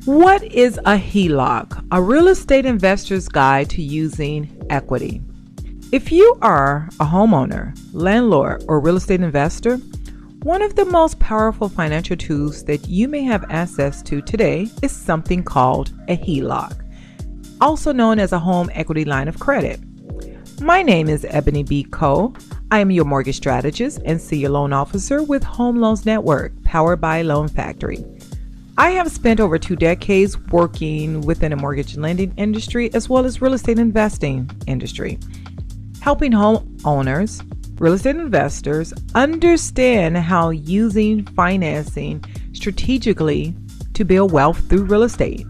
What is a HELOC? A real estate investor's guide to using equity. If you are a homeowner, landlord, or real estate investor, one of the most powerful financial tools that you may have access to today is something called a HELOC, also known as a home equity line of credit. My name is Ebonie B. Caldwell. I am your mortgage strategist and senior loan officer with Home Loans Network, powered by Loan Factory. I have spent over 2 decades working within the mortgage lending industry as well as real estate investing industry, helping homeowners, real estate investors understand how using financing strategically to build wealth through real estate.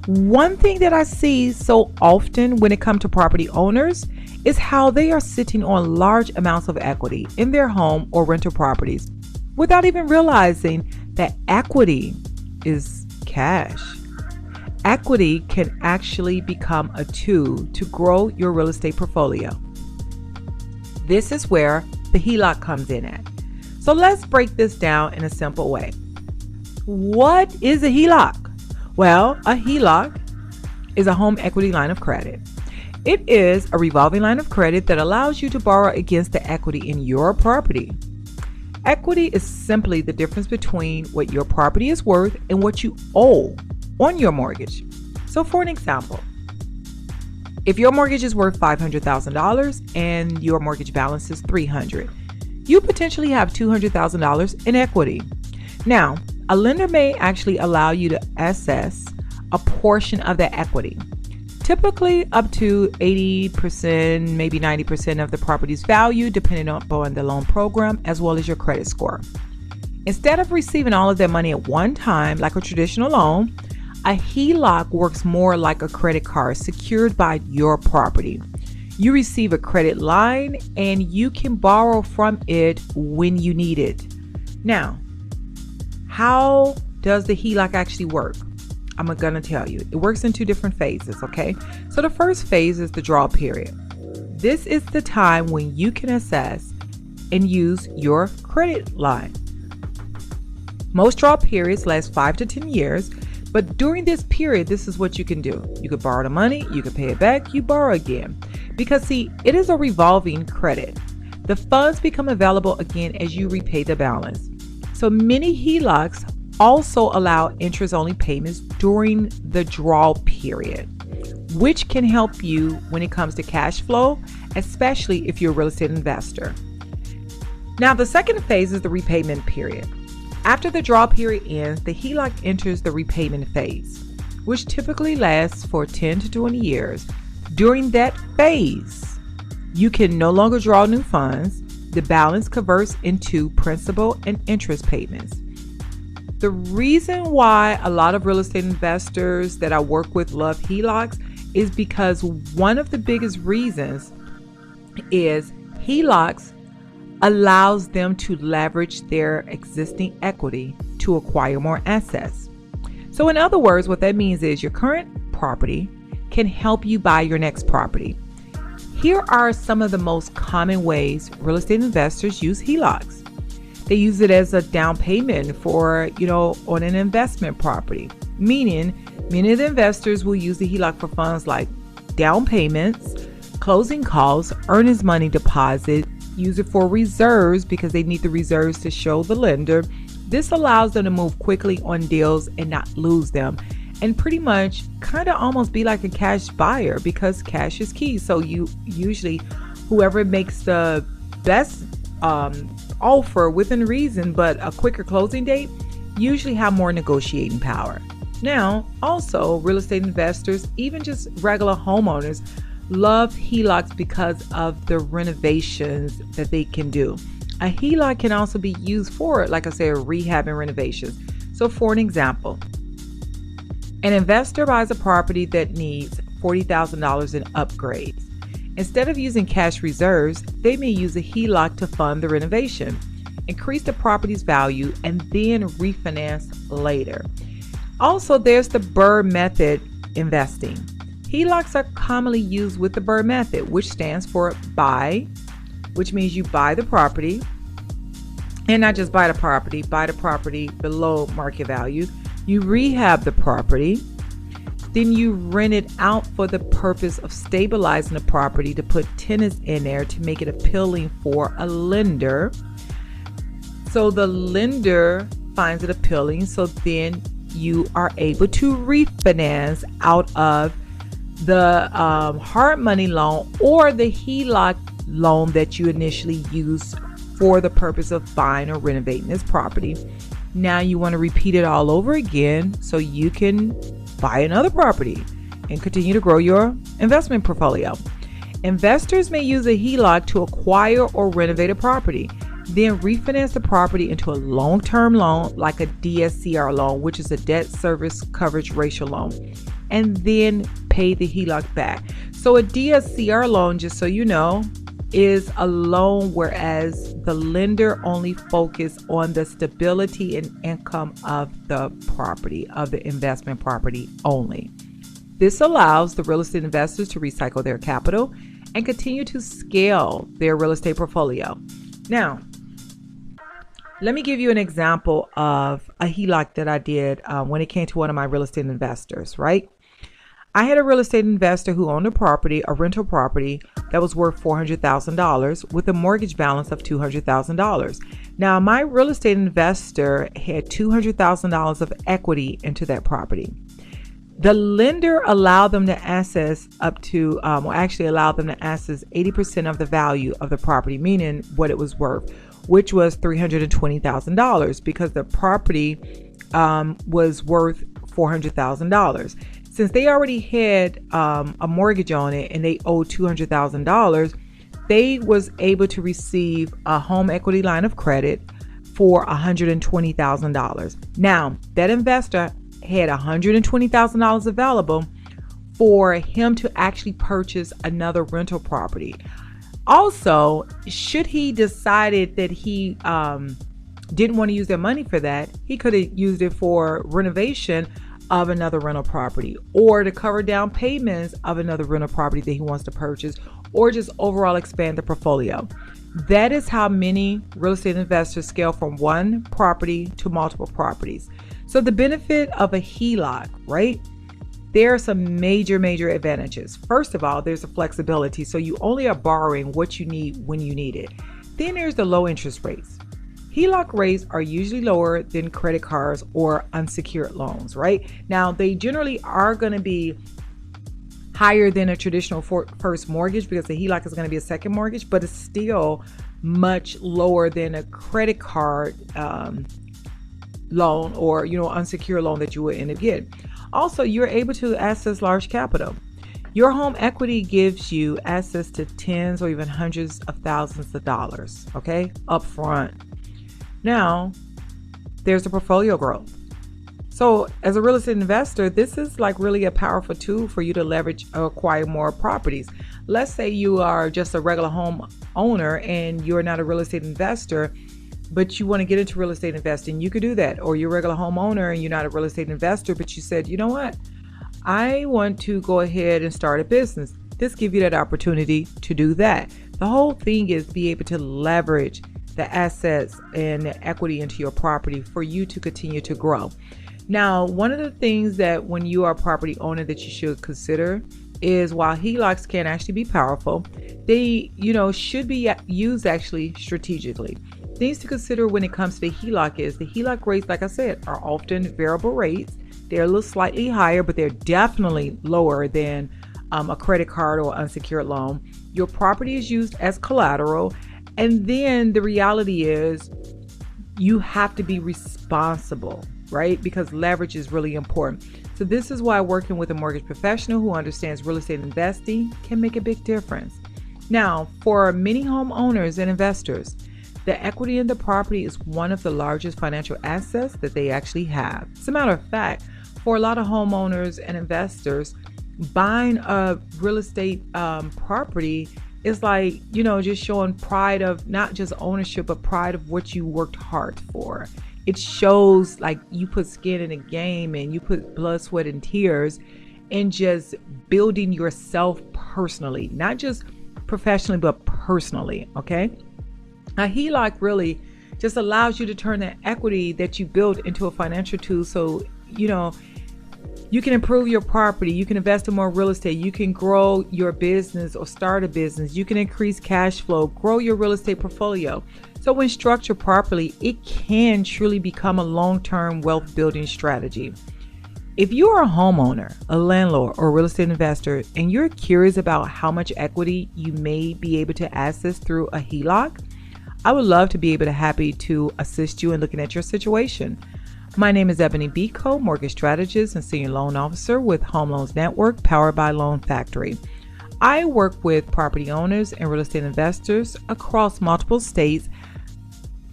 One thing that I see so often when it comes to property owners is how they are sitting on large amounts of equity in their home or rental properties without even realizing that equity is cash. Equity can actually become a tool to grow your real estate portfolio. This is where the HELOC comes in at. So let's break this down in a simple way. What is a HELOC? Well, a HELOC is a home equity line of credit. It is a revolving line of credit that allows you to borrow against the equity in your property. Equity is simply the difference between what your property is worth and what you owe on your mortgage. So for an example, if your mortgage is worth $500,000 and your mortgage balance is $300,000, you potentially have $200,000 in equity. Now, a lender may actually allow you to access a portion of that equity, typically up to 80%, maybe 90% of the property's value, depending upon the loan program as well as your credit score. Instead of receiving all of that money at one time, like a traditional loan, a HELOC works more like a credit card secured by your property. You receive a credit line and you can borrow from it when you need it. Now, how does the HELOC actually work? I'm going to tell you. It works in 2 different phases, okay? So the first phase is the draw period. This is the time when you can access and use your credit line. Most draw periods last 5 to 10 years, but during this period, this is what you can do. You could borrow the money, you could pay it back, you borrow again. Because see, it is a revolving credit. The funds become available again as you repay the balance. So many HELOCs also allow interest-only payments during the draw period, which can help you when it comes to cash flow, especially if you're a real estate investor. Now, the second phase is the repayment period. After the draw period ends, the HELOC enters the repayment phase, which typically lasts for 10 to 20 years. During that phase, you can no longer draw new funds. The balance converts into principal and interest payments. The reason why a lot of real estate investors that I work with love HELOCs is because one of the biggest reasons is HELOCs allows them to leverage their existing equity to acquire more assets. So in other words, what that means is your current property can help you buy your next property. Here are some of the most common ways real estate investors use HELOCs. They use it as a down payment for, on an investment property, meaning many of the investors will use the HELOC for funds like down payments, closing costs, earnest money deposit, use it for reserves because they need the reserves to show the lender. This allows them to move quickly on deals and not lose them, and pretty much kind of almost be like a cash buyer because cash is key. So you usually, whoever makes the best offer within reason, but a quicker closing date, usually have more negotiating power. Now, also real estate investors, even just regular homeowners, love HELOCs because of the renovations that they can do. A HELOC can also be used for, like I said, rehab and renovations. So for an example, an investor buys a property that needs $40,000 in upgrades. Instead of using cash reserves, they may use a HELOC to fund the renovation, increase the property's value, and then refinance later. Also, there's the BRRRR method investing. HELOCs are commonly used with the BRRRR method, which stands for buy, which means you buy the property, and not just buy the property below market value. You rehab the property. Then you rent it out for the purpose of stabilizing the property, to put tenants in there to make it appealing for a lender. So the lender finds it appealing, so then you are able to refinance out of the hard money loan or the HELOC loan that you initially used for the purpose of buying or renovating this property. Now you want to repeat it all over again so you can buy another property and continue to grow your investment portfolio. Investors may use a HELOC to acquire or renovate a property, then refinance the property into a long-term loan like a DSCR loan, which is a debt service coverage ratio loan, and then pay the HELOC back. So a DSCR loan, just so you know, is a loan whereas the lender only focus on the stability and income of the property, of the investment property only. This allows the real estate investors to recycle their capital and continue to scale their real estate portfolio. Now, let me give you an example of a HELOC that I did when it came to one of my real estate investors, right? I had a real estate investor who owned a property, a rental property that was worth $400,000 with a mortgage balance of $200,000. Now, my real estate investor had $200,000 of equity into that property. The lender allowed them to access allowed them to access 80% of the value of the property, meaning what it was worth, which was $320,000 because the property was worth $400,000. Since they already had a mortgage on it and they owed $200,000, they was able to receive a home equity line of credit for $120,000. Now, that investor had $120,000 available for him to actually purchase another rental property. Also, should he decided that he didn't want to use their money for that, he could have used it for renovation of another rental property, or to cover down payments of another rental property that he wants to purchase, or just overall expand the portfolio. That is how many real estate investors scale from one property to multiple properties. So the benefit of a HELOC, right? There are some major advantages. First of all, there's a flexibility. So you only are borrowing what you need when you need it. Then there's the low interest rates. HELOC rates are usually lower than credit cards or unsecured loans, right? Now, they generally are going to be higher than a traditional first mortgage because the HELOC is going to be a second mortgage, but it's still much lower than a credit card loan or, unsecured loan that you would end up getting. Also, you're able to access large capital. Your home equity gives you access to tens or even hundreds of thousands of dollars, okay, up front. Now, there's the portfolio growth. So as a real estate investor, this is like really a powerful tool for you to leverage or acquire more properties. Let's say you are just a regular home owner and you're not a real estate investor, but you want to get into real estate investing. You could do that. Or you're a regular homeowner and you're not a real estate investor, but you said, you know what? I want to go ahead and start a business. This gives you that opportunity to do that. The whole thing is be able to leverage the assets and the equity into your property for you to continue to grow. Now, one of the things that when you are a property owner that you should consider is while HELOCs can actually be powerful, they, should be used actually strategically. Things to consider when it comes to the HELOC is the HELOC rates, like I said, are often variable rates. They're a little slightly higher, but they're definitely lower than a credit card or unsecured loan. Your property is used as collateral. And then the reality is you have to be responsible, right? Because leverage is really important. So this is why working with a mortgage professional who understands real estate investing can make a big difference. Now, for many homeowners and investors, the equity in the property is one of the largest financial assets that they actually have. As a matter of fact, for a lot of homeowners and investors, buying a real estate property is like, just showing pride of not just ownership, but pride of what you worked hard for. It shows like you put skin in the game and you put blood, sweat, and tears in just building yourself personally, not just professionally, but personally, okay? A HELOC really just allows you to turn that equity that you built into a financial tool so you can improve your property, you can invest in more real estate, you can grow your business or start a business, you can increase cash flow, grow your real estate portfolio. So when structured properly, it can truly become a long-term wealth building strategy. If you are a homeowner, a landlord, or a real estate investor, and you're curious about how much equity you may be able to access through a HELOC, I would love to be happy to assist you in looking at your situation. My name is Ebonie Caldwell, mortgage strategist and senior loan officer with Home Loans Network, powered by Loan Factory. I work with property owners and real estate investors across multiple states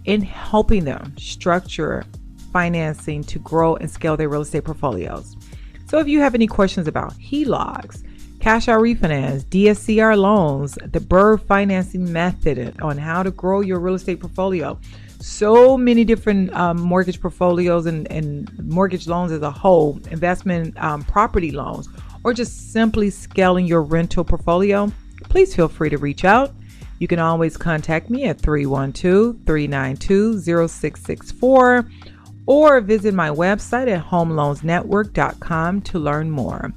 in helping them structure financing to grow and scale their real estate portfolios. So if you have any questions about HELOCs, cash out refinance, DSCR loans, the BRRRR financing method on how to grow your real estate portfolio, so many different mortgage portfolios and mortgage loans as a whole, investment property loans, or just simply scaling your rental portfolio, please feel free to reach out. You can always contact me at 312-392-0664 or visit my website at homeloansnetwork.com to learn more.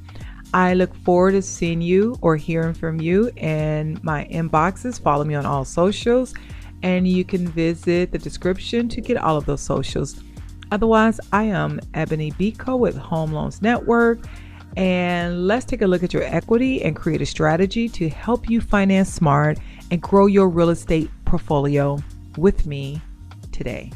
I look forward to seeing you or hearing from you in my inboxes. Follow me on all socials, and you can visit the description to get all of those socials. Otherwise, I am Ebonie Caldwell with Home Loans Network, and let's take a look at your equity and create a strategy to help you finance smart and grow your real estate portfolio with me today.